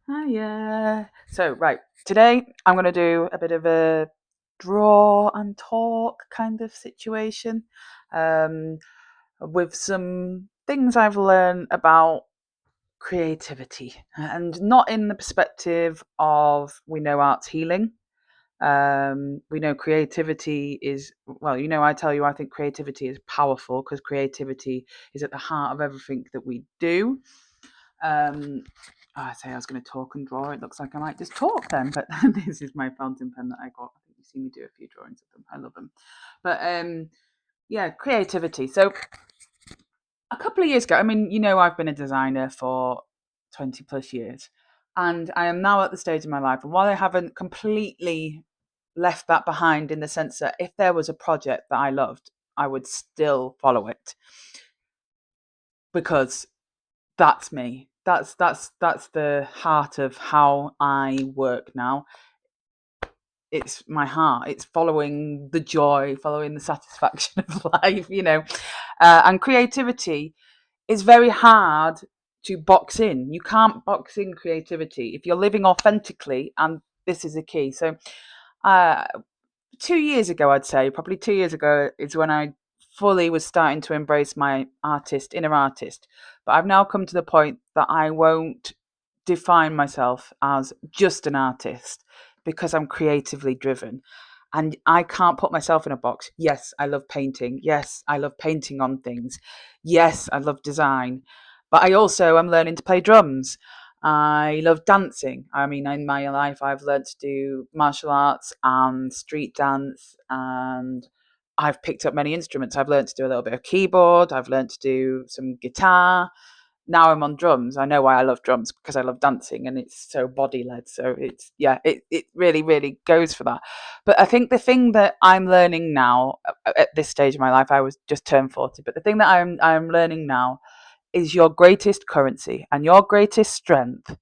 Hiya. So, right, today I'm going to do a bit of a draw and talk kind of situation um, with some things I've learned about creativity, and not in the perspective of we know art's healing. We know creativity is, well, I tell you, I think creativity is powerful because creativity is at the heart of everything that we do. Um, I say I was going to talk and draw. It looks like I might just talk then, but this is my fountain pen that I got. I think you've seen me do a few drawings of them. I love them. But yeah, creativity. So a couple of years ago, I mean, I've been a designer for 20 plus years, and I am now at the stage in my life. And while I haven't completely left that behind in the sense that if there was a project that I loved, I would still follow it because that's me. That's the heart of how I work now. It's my heart. It's following the joy, following the satisfaction of life. And creativity is very hard to box in. You can't box in creativity if you're living authentically, and this is the key. So, uh, 2 years ago, I'd say, probably 2 years ago, is when I fully was starting to embrace my inner artist. But I've now come to the point that I won't define myself as just an artist because I'm creatively driven. And I can't put myself in a box. Yes, I love painting. Yes, I love painting on things. Yes, I love design. But I also am learning to play drums. I love dancing. I mean, in my life, I've learned to do martial arts and street dance, and I've picked up many instruments. I've learned to do a little bit of keyboard. I've learned to do some guitar. Now I'm on drums. I know why I love drums because I love dancing and it's so body led. So it's, yeah, it really, really goes for that. But I think the thing that I'm learning now at this stage of my life, I was just turned 40, but the thing that I'm learning now is your greatest currency and your greatest strength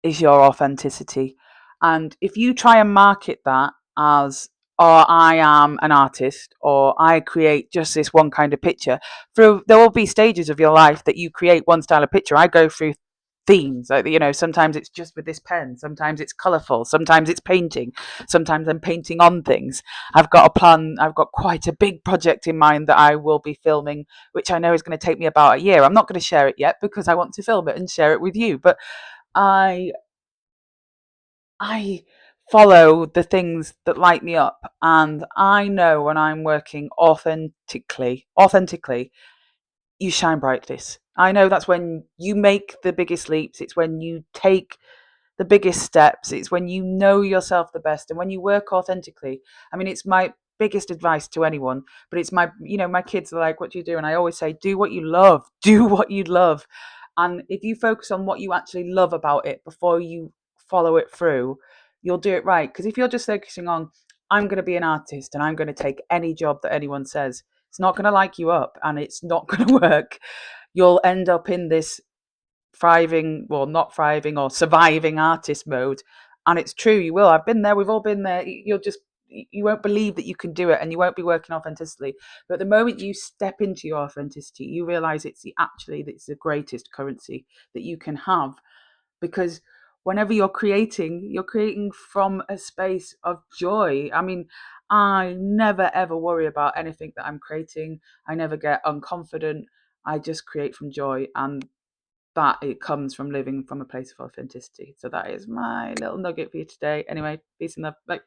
is your authenticity. And if you try and market that as, or I am an artist, or I create just this one kind of picture, there will be stages of your life that you create one style of picture. I go through themes, like, sometimes it's just with this pen, sometimes it's colorful, sometimes it's painting, sometimes I'm painting on things. I've got quite a big project in mind that I will be filming, which I know is going to take me about a year. I'm not going to share it yet because I want to film it and share it with you, but I I follow the things that light me up, and I know when I'm working authentically, you shine brightest. I know that's when you make the biggest leaps. It's when you take the biggest steps. It's when you know yourself the best, and when you work authentically. I mean, it's my biggest advice to anyone, but it's my kids are like, what do you do? And I always say, do what you love. Do what you love. And if you focus on what you actually love about it before you follow it through, you'll do it right. Because if you're just focusing on, I'm going to be an artist and I'm going to take any job that anyone says, it's not going to like you up and it's not going to work. You'll end up in this thriving, well, not thriving or surviving artist mode. And it's true, you will. I've been there, we've all been there. You won't believe that you can do it and you won't be working authentically. But the moment you step into your authenticity, you realize it's the greatest currency that you can have, because whenever you're creating from a space of joy. I mean, I never ever worry about anything that I'm creating. I never get unconfident. I just create from joy, and that it comes from living from a place of authenticity. So that is my little nugget for you today. Anyway, peace and love. Bye.